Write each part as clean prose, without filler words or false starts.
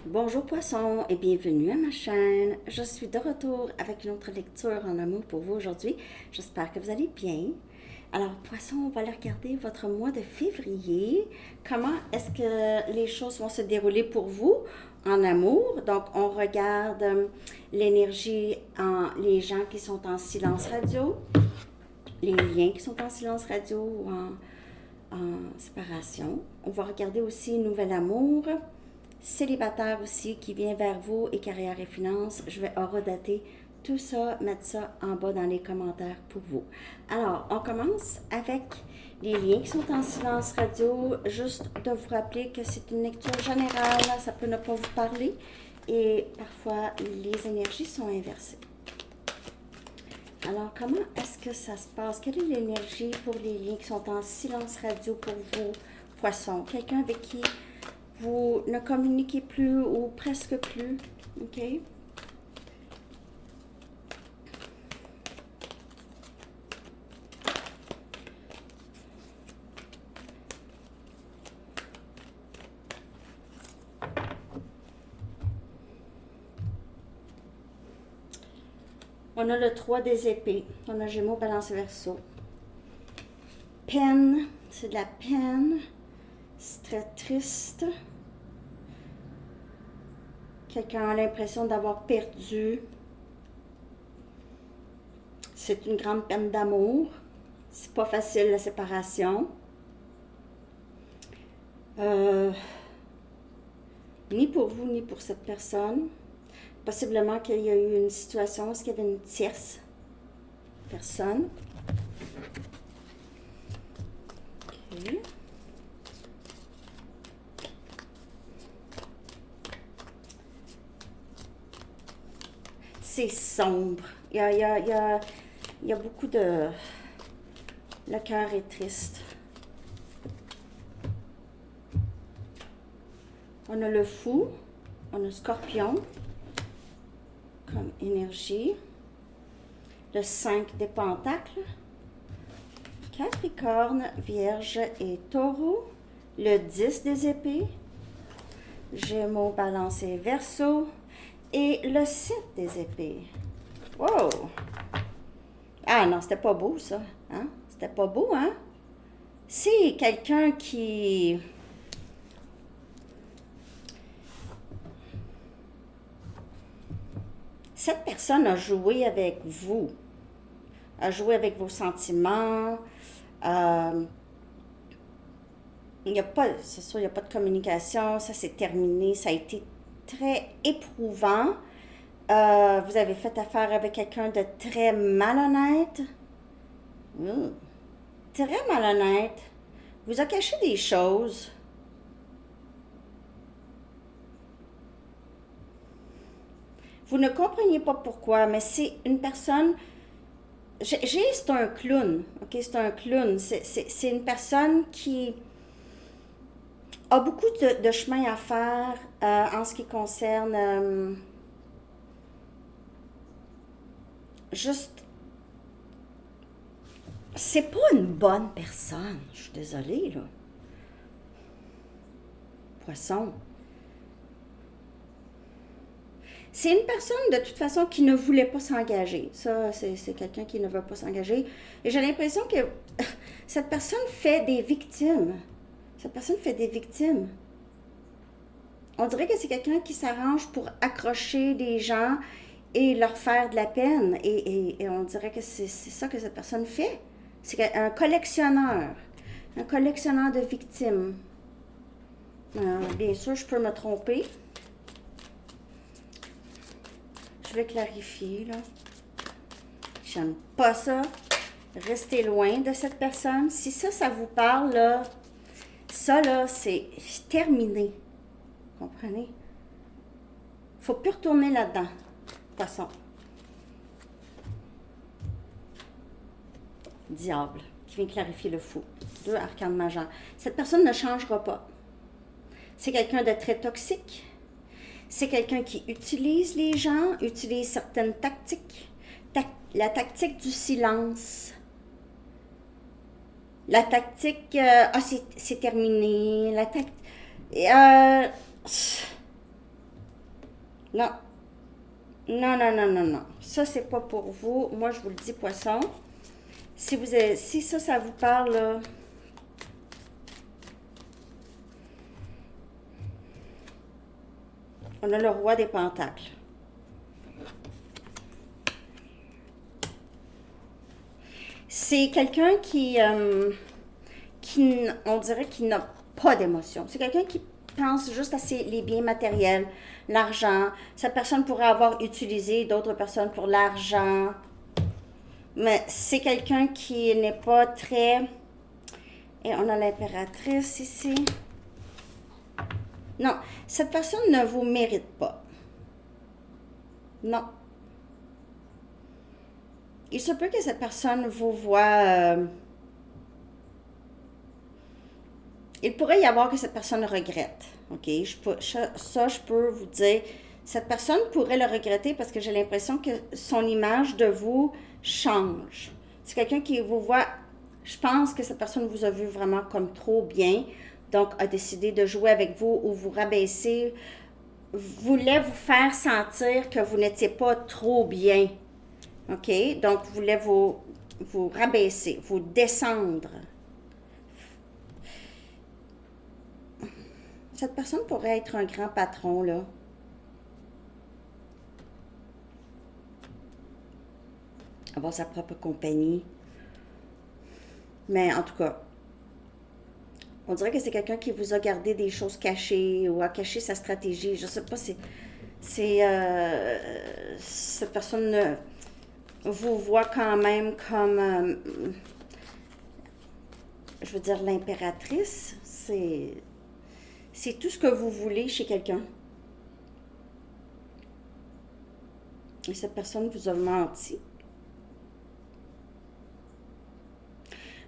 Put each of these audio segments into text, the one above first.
Bonjour poisson et bienvenue à ma chaîne. Je suis de retour avec une autre lecture en amour pour vous aujourd'hui. J'espère que vous allez bien. Alors poisson, on va aller regarder votre mois de février. Comment est-ce que les choses vont se dérouler pour vous en amour? Donc on regarde l'énergie en les gens qui sont en silence radio, les liens qui sont en silence radio ou en séparation. On va regarder aussi Nouvel Amour, célibataire aussi qui vient vers vous et carrière et finances. Je vais horodater tout ça, mettre ça en bas dans les commentaires pour vous. Alors, on commence avec les liens qui sont en silence radio. Juste de vous rappeler que c'est une lecture générale, ça peut ne pas vous parler et parfois les énergies sont inversées. Alors, comment est-ce que ça se passe? Quelle est l'énergie pour les liens qui sont en silence radio pour vous, poissons? Quelqu'un avec qui vous ne communiquez plus ou presque plus, OK? On a le 3 des épées. On a Gémeaux, Balance, Verseau. Peine, c'est de la peine. C'est très triste. Quelqu'un a l'impression d'avoir perdu. C'est une grande peine d'amour. C'est pas facile la séparation. Ni pour vous, ni pour cette personne. Possiblement qu'il y a eu une situation où il y avait une tierce personne. OK. C'est sombre. Il y a beaucoup de... Le cœur est triste. On a le fou. On a Scorpion comme énergie. Le 5 des pentacles. Capricorne, Vierge et Taureau. Le 10 des épées. Gémeaux, Balance et Verseau. Et le 7 des épées. Wow! Ah non, c'était pas beau ça. Hein? C'était pas beau, hein? C'est quelqu'un qui... Cette personne a joué avec vous, a joué avec vos sentiments. Il n'y a pas, c'est sûr, il n'y a pas de communication, ça s'est terminé, ça a été très éprouvant. Vous avez fait affaire avec quelqu'un de très malhonnête. Mm. Très malhonnête. Vous a caché des choses. Vous ne compreniez pas pourquoi, mais c'est une personne... c'est un clown, ok? C'est un clown. C'est une personne qui a beaucoup de chemin à faire en ce qui concerne juste... C'est pas une bonne personne. Je suis désolée, là. Poisson. C'est une personne, de toute façon, qui ne voulait pas s'engager. Ça, c'est quelqu'un qui ne veut pas s'engager. Et j'ai l'impression que cette personne fait des victimes. Cette personne fait des victimes. On dirait que c'est quelqu'un qui s'arrange pour accrocher des gens et leur faire de la peine. Et on dirait que c'est ça que cette personne fait. C'est un collectionneur. Un collectionneur de victimes. Bien sûr, je peux me tromper. Je vais clarifier, là. J'aime pas ça. Restez loin de cette personne. Si ça vous parle, là, ça, là, c'est terminé. Vous comprenez? Faut plus retourner là-dedans. Poisson. Diable, qui vient clarifier le fou. 2 arcanes majeures. Cette personne ne changera pas. C'est quelqu'un de très toxique. C'est quelqu'un qui utilise les gens, utilise certaines tactiques. La tactique du silence. La tactique, c'est terminé. La tactique... Non. Non, non, non, non, non. Ça, c'est pas pour vous. Moi, je vous le dis, poisson. Si ça vous parle, là, on a le roi des pentacles. C'est quelqu'un on dirait qu'il n'a pas d'émotion. C'est quelqu'un qui pense juste à les biens matériels, l'argent. Cette personne pourrait avoir utilisé d'autres personnes pour l'argent. Mais c'est quelqu'un qui n'est pas très... Et on a l'impératrice ici. Non, cette personne ne vous mérite pas. Non. Il se peut que cette personne vous voit... il pourrait y avoir que cette personne regrette. OK? Je peux vous dire, cette personne pourrait le regretter parce que j'ai l'impression que son image de vous change. C'est quelqu'un qui vous voit... Je pense que cette personne vous a vu vraiment comme trop bien, donc a décidé de jouer avec vous ou vous rabaisser, voulait vous faire sentir que vous n'étiez pas trop bien. OK? Donc, voulait vous rabaisser, vous descendre. Cette personne pourrait être un grand patron, là. Avoir sa propre compagnie. Mais en tout cas, on dirait que c'est quelqu'un qui vous a gardé des choses cachées ou a caché sa stratégie. Je sais pas, cette personne vous voit quand même comme, je veux dire, l'impératrice. C'est tout ce que vous voulez chez quelqu'un. Et cette personne vous a menti.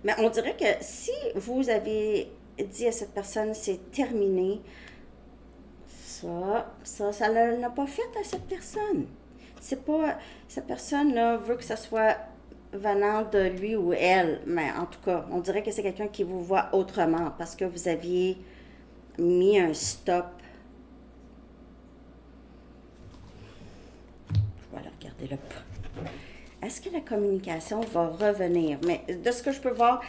Mais on dirait que si vous avez dit à cette personne c'est terminé, ça n'a pas fait à cette personne. C'est pas, cette personne-là veut que ça soit venant de lui ou elle, mais en tout cas, on dirait que c'est quelqu'un qui vous voit autrement parce que vous aviez mis un stop. Je vais aller regarder là. Est-ce que la communication va revenir? Mais de ce que je peux voir,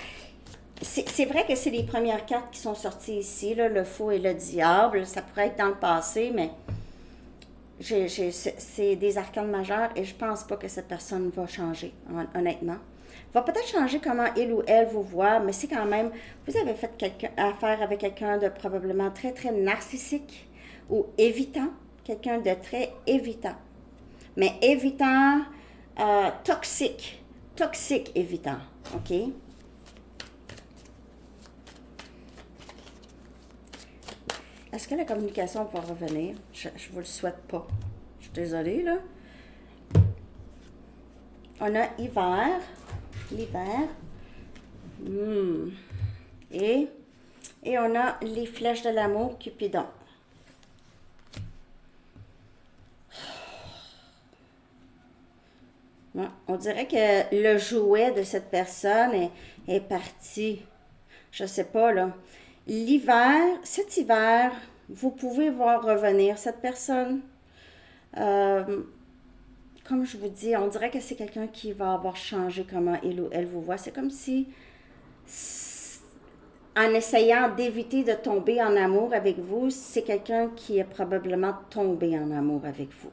c'est vrai que c'est les premières cartes qui sont sorties ici, là, le fou et le diable. Ça pourrait être dans le passé, mais c'est des arcanes majeures et je pense pas que cette personne va changer, honnêtement. Va peut-être changer comment il ou elle vous voit, mais c'est quand même, vous avez fait affaire avec quelqu'un de probablement très, très narcissique ou évitant, quelqu'un de très évitant. Mais évitant, toxique évitant, OK? Est-ce que la communication va revenir? Je vous le souhaite pas. Je suis désolée, là. On a l'hiver. Et on a les flèches de l'amour, Cupidon. On dirait que le jouet de cette personne est parti. Je sais pas, là. Cet hiver, vous pouvez voir revenir cette personne. Comme je vous dis, on dirait que c'est quelqu'un qui va avoir changé comment il ou elle vous voit. C'est comme si, en essayant d'éviter de tomber en amour avec vous, c'est quelqu'un qui est probablement tombé en amour avec vous.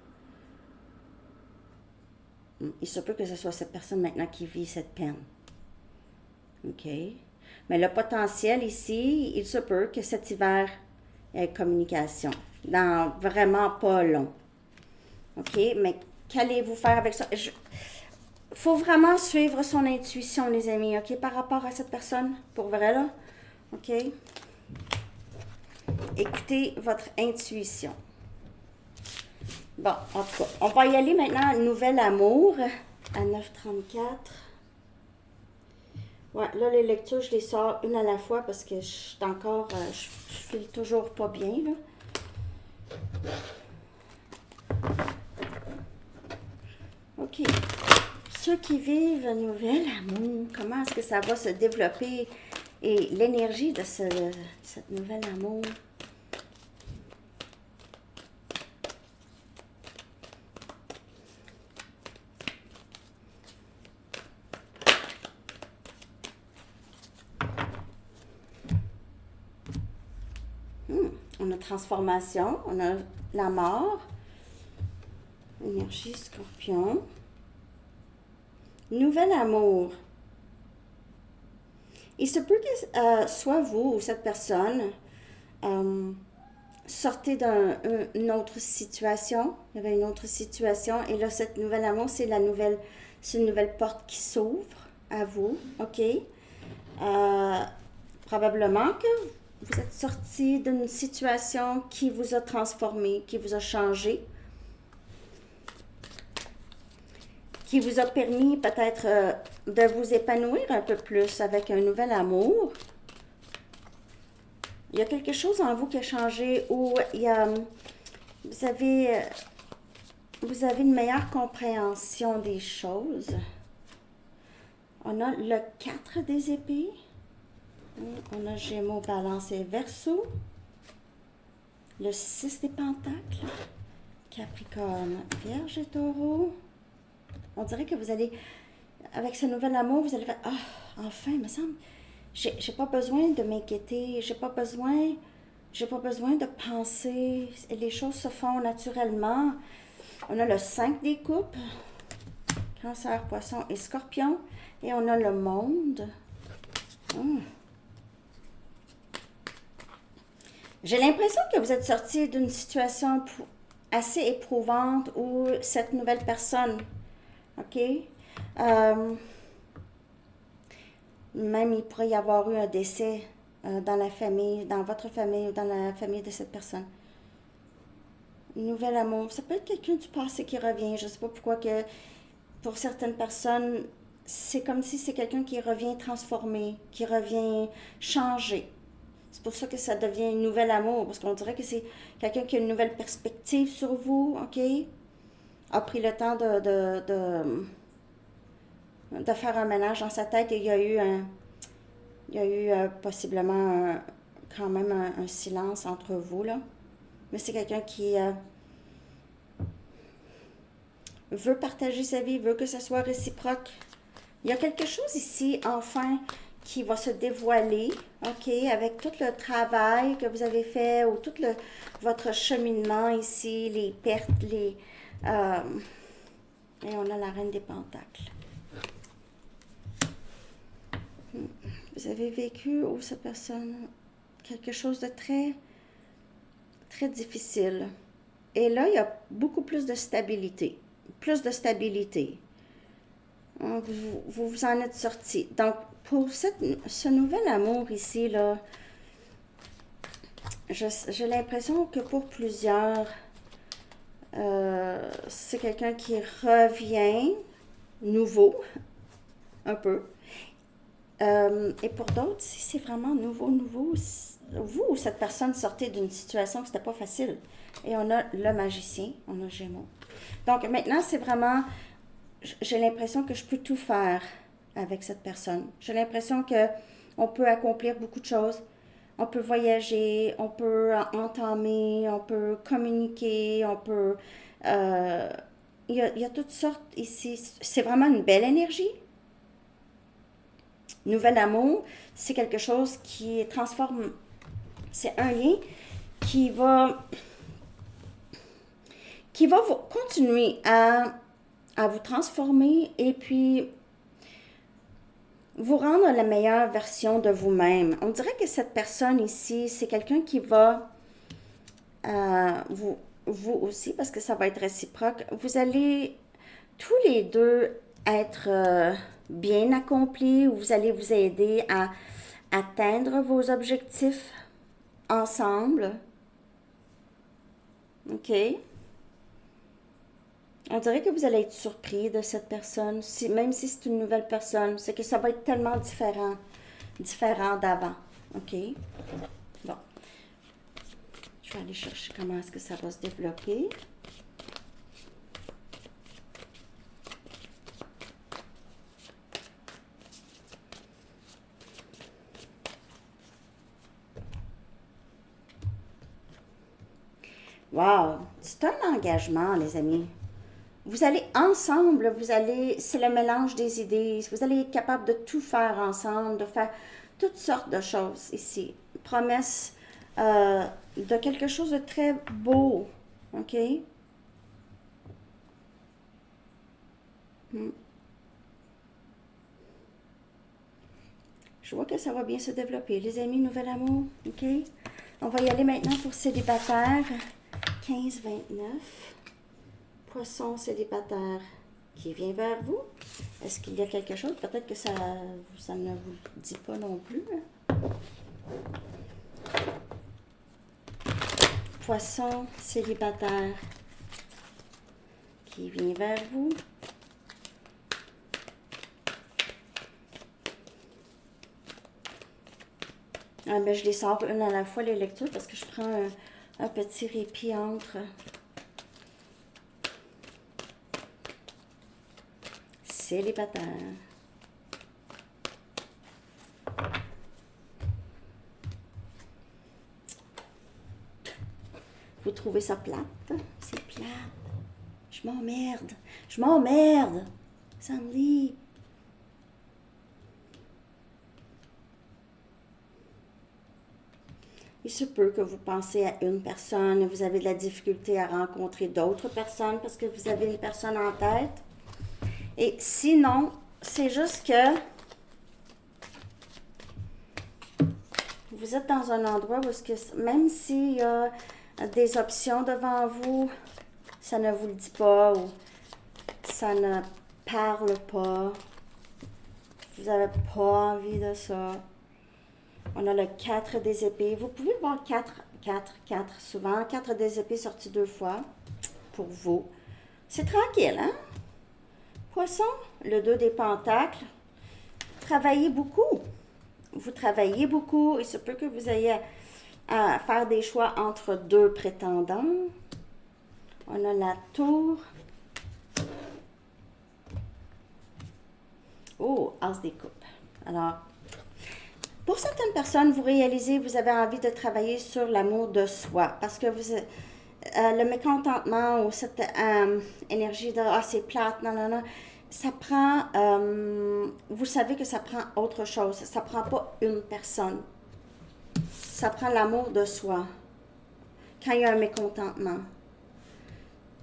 Il se peut que ce soit cette personne maintenant qui vit cette peine. OK? Mais le potentiel ici, il se peut que cet hiver ait communication. Dans vraiment pas long. OK? Mais qu'allez-vous faire avec ça? Faut vraiment suivre son intuition, les amis. OK? Par rapport à cette personne. Pour vrai, là. OK? Écoutez votre intuition. Bon, en tout cas, on va y aller maintenant. Nouvel amour à 9,34. Ouais, là, les lectures, je les sors une à la fois parce que je suis encore... je file toujours pas bien, là. OK. Ceux qui vivent un nouvel amour, comment est-ce que ça va se développer et l'énergie de cette nouvel amour? On a transformation, on a la mort, énergie scorpion, nouvel amour. Il se peut que soit vous ou cette personne sortez d'une autre situation. Il y avait une autre situation et là, cette nouvelle amour, c'est une nouvelle porte qui s'ouvre à vous, ok? Probablement que vous êtes sorti d'une situation qui vous a transformé, qui vous a changé, qui vous a permis peut-être de vous épanouir un peu plus avec un nouvel amour. Il y a quelque chose en vous qui a changé ou vous avez une meilleure compréhension des choses. On a le 4 des épées. On a Gémeaux, Balance et Verseau. Le 6 des Pentacles. Capricorne, Vierge et Taureau. On dirait que vous allez, avec ce nouvel amour, vous allez faire « Ah, enfin, il me semble, j'ai pas besoin de m'inquiéter, j'ai pas besoin de penser, les choses se font naturellement. » On a le 5 des coupes, Cancer, Poisson et Scorpion. Et on a le Monde. J'ai l'impression que vous êtes sorti d'une situation assez éprouvante où cette nouvelle personne, ok? Même il pourrait y avoir eu un décès dans la famille, dans votre famille ou dans la famille de cette personne. Nouvel amour. Ça peut être quelqu'un du passé qui revient. Je ne sais pas pourquoi que pour certaines personnes, c'est comme si c'est quelqu'un qui revient transformé, qui revient changé. C'est pour ça que ça devient un nouvel amour, parce qu'on dirait que c'est quelqu'un qui a une nouvelle perspective sur vous, ok? A pris le temps de faire un ménage dans sa tête et il y a eu possiblement quand même un silence entre vous, là. Mais c'est quelqu'un qui veut partager sa vie, veut que ce soit réciproque. Il y a quelque chose ici, enfin, qui va se dévoiler, ok, avec tout le travail que vous avez fait ou tout votre cheminement ici, les pertes, et on a la Reine des Pentacles. Vous avez vécu, cette personne, quelque chose de très, très difficile. Et là, il y a beaucoup plus de stabilité. Plus de stabilité. Vous en êtes sorti. Donc, pour ce nouvel amour ici, là, j'ai l'impression que pour plusieurs, c'est quelqu'un qui revient nouveau, un peu. Et pour d'autres, si c'est vraiment nouveau, vous ou cette personne sortait d'une situation que c'était pas facile. Et on a le magicien, on a Gémeaux. Donc maintenant, c'est vraiment, j'ai l'impression que je peux tout faire avec cette personne. J'ai l'impression que on peut accomplir beaucoup de choses. On peut voyager, on peut entamer, on peut communiquer, on peut... il y a toutes sortes ici. C'est vraiment une belle énergie. Nouvel amour, c'est quelque chose qui transforme. C'est un lien qui va vous continuer à vous transformer et puis vous rendre la meilleure version de vous-même. On dirait que cette personne ici, c'est quelqu'un qui va vous aussi, parce que ça va être réciproque, vous allez tous les deux être bien accomplis, ou vous allez vous aider à atteindre vos objectifs ensemble. OK? On dirait que vous allez être surpris de cette personne, même si c'est une nouvelle personne. C'est que ça va être tellement différent d'avant. OK? Bon. Je vais aller chercher comment est-ce que ça va se développer. Wow! C'est un engagement, les amis. Vous allez ensemble, c'est le mélange des idées. Vous allez être capable de tout faire ensemble, de faire toutes sortes de choses ici. Promesse de quelque chose de très beau. OK? Hmm. Je vois que ça va bien se développer. Les amis, nouvel amour. OK? On va y aller maintenant pour célibataire. 15-29. Poisson célibataire qui vient vers vous. Est-ce qu'il y a quelque chose? Peut-être que ça ne vous dit pas non plus. Poisson célibataire qui vient vers vous. Ah, ben, je les sors une à la fois, les lectures, parce que je prends un petit répit entre. Célibataire. Vous trouvez ça plate? C'est plate. Je m'emmerde. Je m'emmerde. Sandy. Il se peut que vous pensez à une personne et vous avez de la difficulté à rencontrer d'autres personnes parce que vous avez une personne en tête. Et sinon, c'est juste que vous êtes dans un endroit où même s'il y a des options devant vous, ça ne vous le dit pas ou ça ne parle pas. Vous n'avez pas envie de ça. On a le 4 des épées. Vous pouvez voir 4 souvent. 4 des épées sortis 2 fois pour vous. C'est tranquille, hein? Poisson, le 2 des pentacles. Travaillez beaucoup. Vous travaillez beaucoup. Il se peut que vous ayez à faire des choix entre 2 prétendants. On a la tour. Oh, as des coupes. Alors, pour certaines personnes, vous réalisez, vous avez envie de travailler sur l'amour de soi parce que le mécontentement ou cette énergie de ah, c'est plate, non, non, non, ça prend, vous savez que ça prend autre chose. Ça prend pas une personne. Ça prend l'amour de soi quand il y a un mécontentement.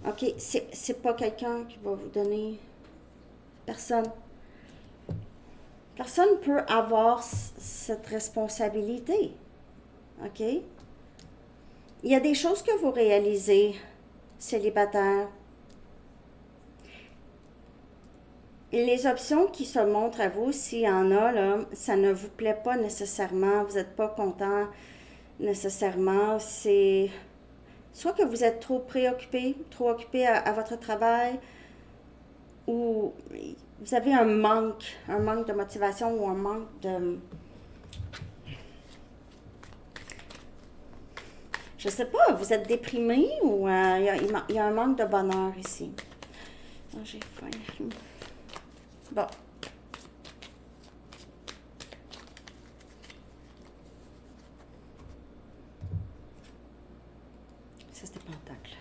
OK, c'est pas quelqu'un qui va vous donner personne. Personne peut avoir cette responsabilité. OK? Il y a des choses que vous réalisez, célibataire. Et les options qui se montrent à vous, s'il y en a, là, ça ne vous plaît pas nécessairement, vous n'êtes pas content nécessairement. C'est soit que vous êtes trop préoccupé, trop occupé à votre travail, ou vous avez un manque de motivation ou un manque de... Je sais pas, vous êtes déprimé ou il y a un manque de bonheur ici. Oh, j'ai faim. Bon. Ça, c'était pentacle.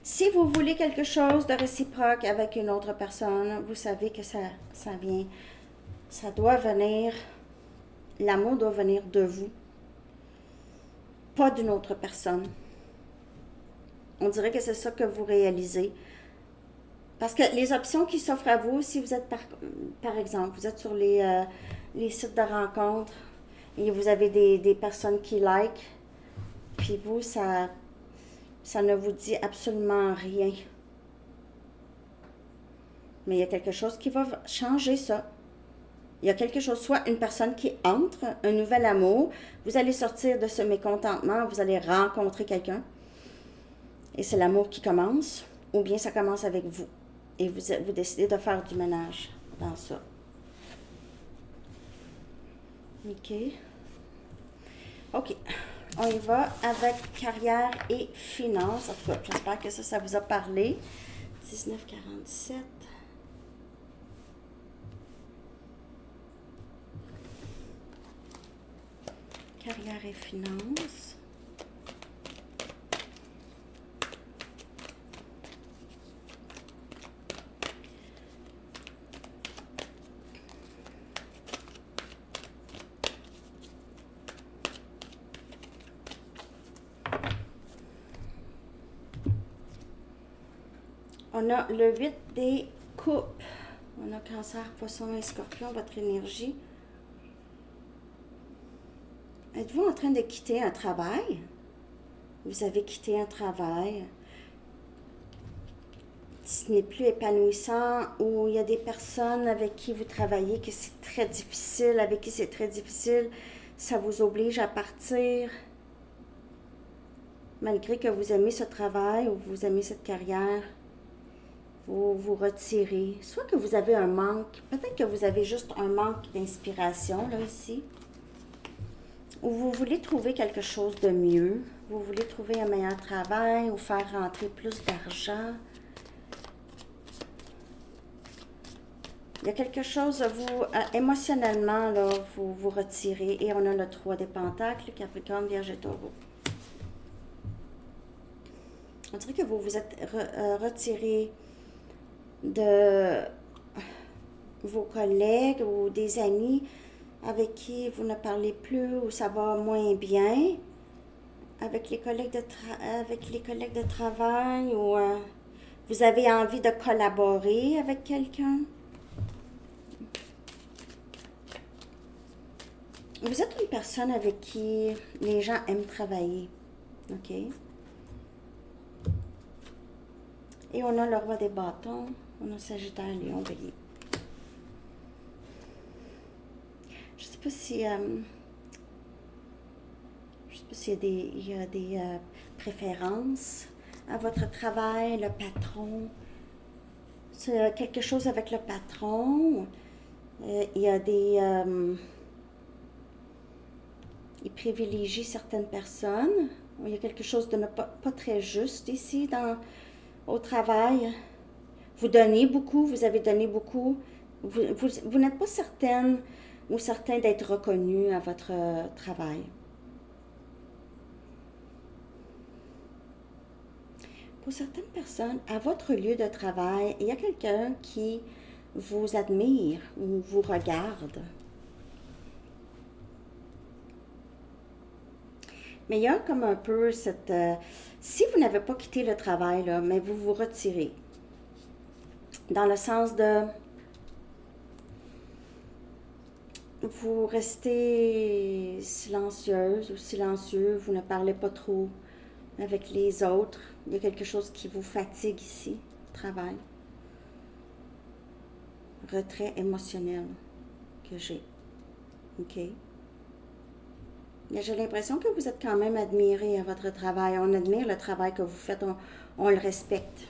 Si vous voulez quelque chose de réciproque avec une autre personne, vous savez que ça vient, ça doit venir, l'amour doit venir de vous, pas d'une autre personne. On dirait que c'est ça que vous réalisez. Parce que les options qui s'offrent à vous, si vous êtes par exemple, vous êtes sur les sites de rencontres et vous avez des personnes qui like, puis vous, ça ne vous dit absolument rien. Mais il y a quelque chose qui va changer ça. Il y a quelque chose, soit une personne qui entre, un nouvel amour, vous allez sortir de ce mécontentement, vous allez rencontrer quelqu'un, et c'est l'amour qui commence, ou bien ça commence avec vous, et vous décidez de faire du ménage dans ça. OK. OK. On y va avec carrière et finances. En tout cas, j'espère que ça vous a parlé. 1947. Carrière et finances. On a le 8 des coupes. On a Cancer, Poisson et Scorpion, votre énergie. Êtes-vous en train de quitter un travail? Vous avez quitté un travail. Ce n'est plus épanouissant, ou il y a des personnes avec qui vous travaillez que c'est très difficile, avec qui c'est très difficile, ça vous oblige à partir. Malgré que vous aimez ce travail ou vous aimez cette carrière, vous vous retirez. Soit que vous avez un manque, peut-être que vous avez juste un manque d'inspiration, là, ici. Ou vous voulez trouver quelque chose de mieux. Vous voulez trouver un meilleur travail ou faire rentrer plus d'argent. Il y a quelque chose, vous, émotionnellement, là, vous vous retirez. Et on a le 3 des Pentacles, Capricorne, Vierge et Taureau. On dirait que vous vous êtes retiré de vos collègues ou des amis avec qui vous ne parlez plus ou ça va moins bien, avec les collègues de travail, ou vous avez envie de collaborer avec quelqu'un. Vous êtes une personne avec qui les gens aiment travailler, ok? Et on a le Roi des bâtons, on a Sagittaire, Lion, Bélier. Je sais pas si, je sais pas s'il y a des préférences à votre travail, le patron. C'est quelque chose avec le patron. Il y a des... il privilégie certaines personnes. Il y a quelque chose de pas très juste ici au travail. Vous donnez beaucoup, vous avez donné beaucoup. Vous n'êtes pas certaine ou certain d'être reconnu à votre travail. Pour certaines personnes, à votre lieu de travail, il y a quelqu'un qui vous admire ou vous regarde. Mais il y a comme un peu cette... si vous n'avez pas quitté le travail, là, mais vous vous retirez. Dans le sens de... vous restez silencieuse ou silencieux, vous ne parlez pas trop avec les autres. Il y a quelque chose qui vous fatigue ici, au travail. Retrait émotionnel que j'ai. OK? Mais j'ai l'impression que vous êtes quand même admiré à votre travail. On admire le travail que vous faites, on le respecte.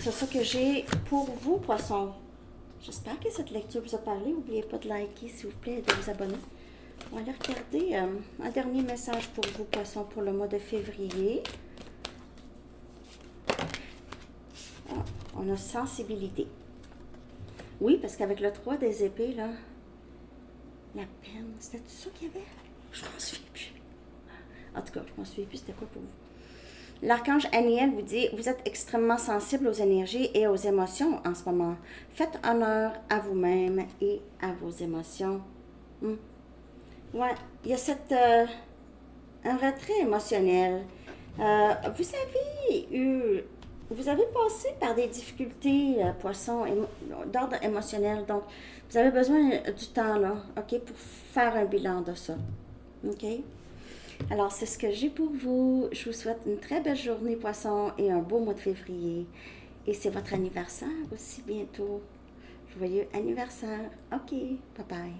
C'est ça que j'ai pour vous, Poissons. J'espère que cette lecture vous a parlé. N'oubliez pas de liker, s'il vous plaît, et de vous abonner. On va aller regarder un dernier message pour vous, Poissons, pour le mois de février. Ah, on a sensibilité. Oui, parce qu'avec le 3 des épées, là, la peine, c'était tout ça qu'il y avait? Je m'en souviens plus. En tout cas, je m'en souviens plus, c'était quoi pour vous? L'archange Aniel vous dit, vous êtes extrêmement sensible aux énergies et aux émotions en ce moment. Faites honneur à vous-même et à vos émotions. Ouais, il y a un retrait émotionnel. Vous avez passé par des difficultés, Poissons, d'ordre émotionnel. Donc, vous avez besoin du temps, là, OK, pour faire un bilan de ça. OK? Alors, c'est ce que j'ai pour vous. Je vous souhaite une très belle journée, Poissons, et un beau mois de février. Et c'est votre anniversaire aussi bientôt. Joyeux anniversaire. OK, bye bye.